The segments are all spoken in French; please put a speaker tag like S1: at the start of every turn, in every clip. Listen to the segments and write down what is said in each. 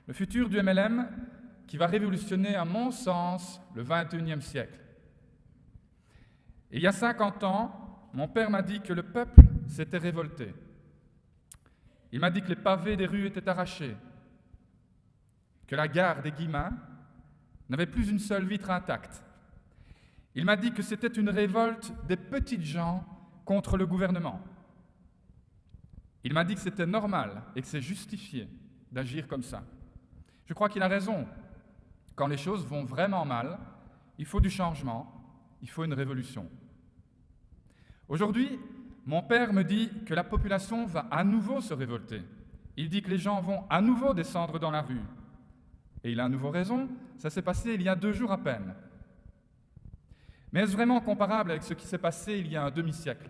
S1: Le futur du MLM qui va révolutionner, à mon sens, le XXIe siècle. Et il y a 50 ans, mon père m'a dit que le peuple s'était révolté. Il m'a dit que les pavés des rues étaient arrachés, que la gare des Guillemins n'avait plus une seule vitre intacte. Il m'a dit que c'était une révolte des petites gens contre le gouvernement. Il m'a dit que c'était normal et que c'est justifié d'agir comme ça. Je crois qu'il a raison. Quand les choses vont vraiment mal, il faut du changement, il faut une révolution. Aujourd'hui, mon père me dit que la population va à nouveau se révolter. Il dit que les gens vont à nouveau descendre dans la rue. Et il a à nouveau raison, ça s'est passé il y a 2 jours à peine. Mais est-ce vraiment comparable avec ce qui s'est passé il y a un demi-siècle?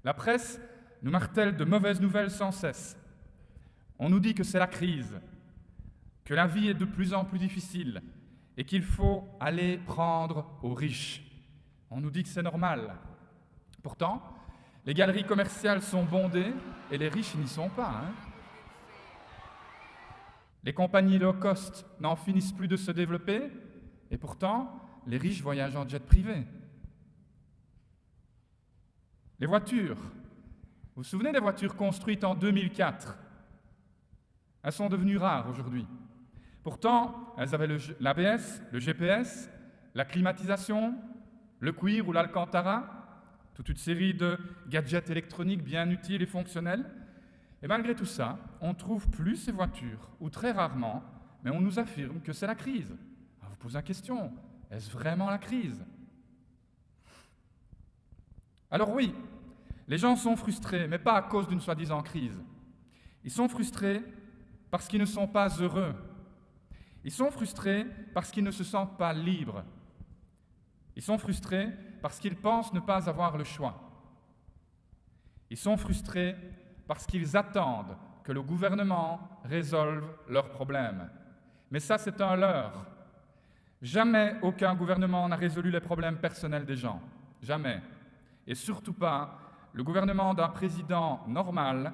S1: La presse nous martèle de mauvaises nouvelles sans cesse. On nous dit que c'est la crise, que la vie est de plus en plus difficile et qu'il faut aller prendre aux riches. On nous dit que c'est normal. Pourtant, les galeries commerciales sont bondées et les riches n'y sont pas. Les compagnies low cost n'en finissent plus de se développer et pourtant, les riches voyagent en jet privé. Les voitures, vous vous souvenez des voitures construites en 2004? Elles sont devenues rares aujourd'hui. Pourtant, elles avaient l'ABS, le GPS, la climatisation, le cuir ou l'alcantara, toute une série de gadgets électroniques bien utiles et fonctionnels. Et malgré tout ça, on ne trouve plus ces voitures, ou très rarement, mais on nous affirme que c'est la crise. Alors, vous posez la question, est-ce vraiment la crise? Alors oui, les gens sont frustrés, mais pas à cause d'une soi-disant crise. Ils sont frustrés parce qu'ils ne sont pas heureux. Ils sont frustrés parce qu'ils ne se sentent pas libres. Ils sont frustrés parce qu'ils pensent ne pas avoir le choix. Ils sont frustrés parce qu'ils attendent que le gouvernement résolve leurs problèmes. Mais ça, c'est un leurre. Jamais aucun gouvernement n'a résolu les problèmes personnels des gens. Jamais. Et surtout pas le gouvernement d'un président normal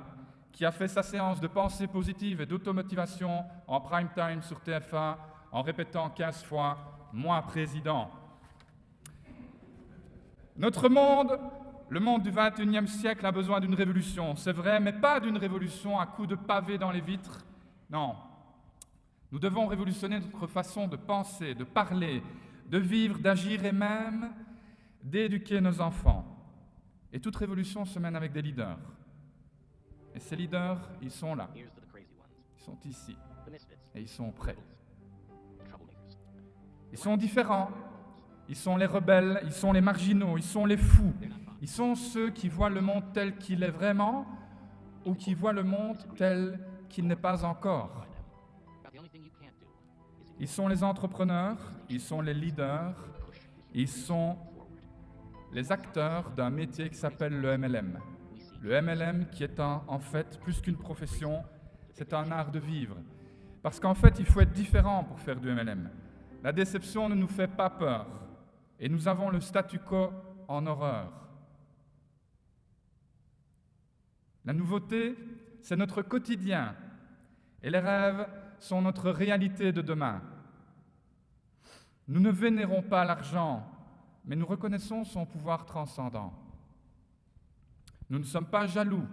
S1: qui a fait sa séance de pensée positive et d'automotivation en prime time sur TF1 en répétant 15 fois « Moi, président ». Notre monde, le monde du XXIe siècle, a besoin d'une révolution, c'est vrai, mais pas d'une révolution à coups de pavés dans les vitres. Non. Nous devons révolutionner notre façon de penser, de parler, de vivre, d'agir et même d'éduquer nos enfants. Et toute révolution se mène avec des leaders. Et ces leaders, ils sont là. Ils sont ici. Et ils sont prêts. Ils sont différents. Ils sont les rebelles, ils sont les marginaux, ils sont les fous. Ils sont ceux qui voient le monde tel qu'il est vraiment ou qui voient le monde tel qu'il n'est pas encore. Ils sont les entrepreneurs, ils sont les leaders, ils sont les acteurs d'un métier qui s'appelle le MLM. Le MLM qui est en fait plus qu'une profession, c'est un art de vivre. Parce qu'en fait, il faut être différent pour faire du MLM. La déception ne nous fait pas peur. Et nous avons le statu quo en horreur. La nouveauté, c'est notre quotidien. Et les rêves sont notre réalité de demain. Nous ne vénérons pas l'argent, mais nous reconnaissons son pouvoir transcendant. Nous ne sommes pas jaloux.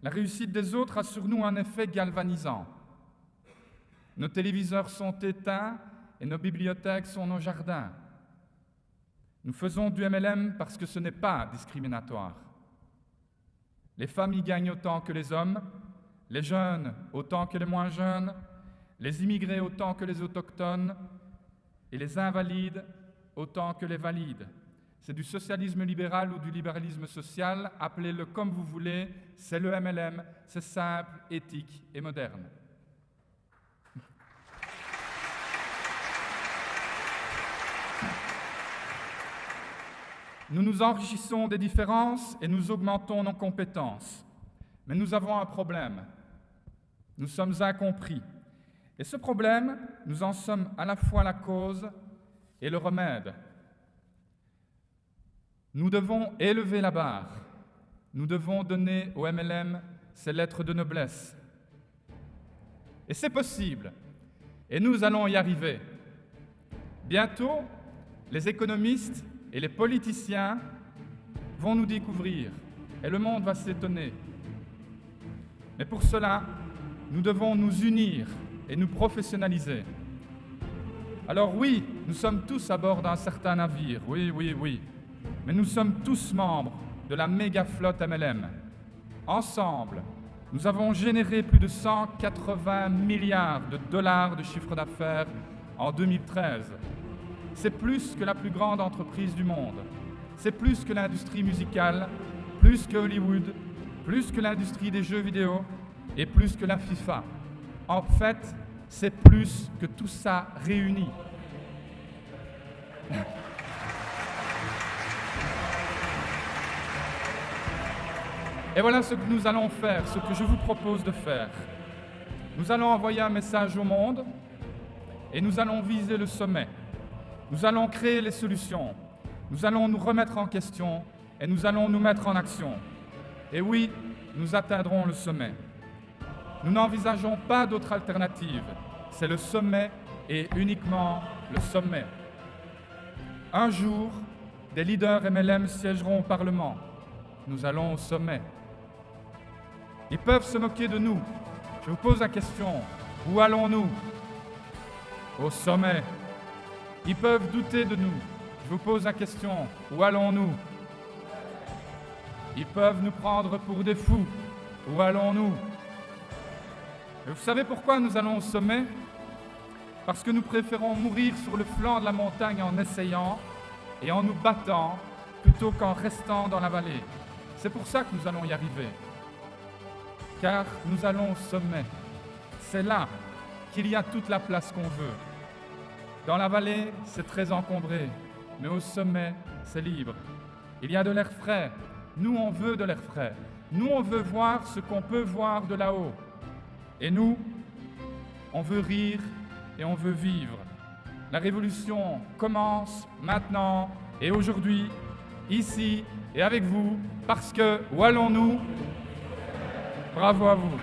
S1: La réussite des autres a sur nous un effet galvanisant. Nos téléviseurs sont éteints et nos bibliothèques sont nos jardins. Nous faisons du MLM parce que ce n'est pas discriminatoire. Les femmes y gagnent autant que les hommes, les jeunes autant que les moins jeunes, les immigrés autant que les autochtones et les invalides autant que les valides. C'est du socialisme libéral ou du libéralisme social, appelez-le comme vous voulez, c'est le MLM, c'est simple, éthique et moderne. Nous nous enrichissons des différences et nous augmentons nos compétences. Mais nous avons un problème. Nous sommes incompris. Et ce problème, nous en sommes à la fois la cause et le remède. Nous devons élever la barre. Nous devons donner au MLM ses lettres de noblesse. Et c'est possible. Et nous allons y arriver. Bientôt, les économistes et les politiciens vont nous découvrir et le monde va s'étonner. Mais pour cela, nous devons nous unir et nous professionnaliser. Alors oui, nous sommes tous à bord d'un certain navire, oui, mais nous sommes tous membres de la méga flotte MLM. Ensemble, nous avons généré plus de 180 milliards de dollars de chiffre d'affaires en 2013. C'est plus que la plus grande entreprise du monde. C'est plus que l'industrie musicale, plus que Hollywood, plus que l'industrie des jeux vidéo et plus que la FIFA. En fait, c'est plus que tout ça réuni. Et voilà ce que nous allons faire, ce que je vous propose de faire. Nous allons envoyer un message au monde et nous allons viser le sommet. Nous allons créer les solutions. Nous allons nous remettre en question et nous allons nous mettre en action. Et oui, nous atteindrons le sommet. Nous n'envisageons pas d'autre alternative. C'est le sommet et uniquement le sommet. Un jour, des leaders MLM siégeront au Parlement. Nous allons au sommet. Ils peuvent se moquer de nous. Je vous pose la question, où allons-nous? Au sommet. Ils peuvent douter de nous. Je vous pose la question, où allons-nous? Ils peuvent nous prendre pour des fous. Où allons-nous? Et vous savez pourquoi nous allons au sommet? Parce que nous préférons mourir sur le flanc de la montagne en essayant et en nous battant plutôt qu'en restant dans la vallée. C'est pour ça que nous allons y arriver. Car nous allons au sommet. C'est là qu'il y a toute la place qu'on veut. Dans la vallée, c'est très encombré, mais au sommet, c'est libre. Il y a de l'air frais. Nous, on veut de l'air frais. Nous, on veut voir ce qu'on peut voir de là-haut. Et nous, on veut rire et on veut vivre. La révolution commence maintenant et aujourd'hui, ici et avec vous, parce que où allons-nous? Bravo à vous.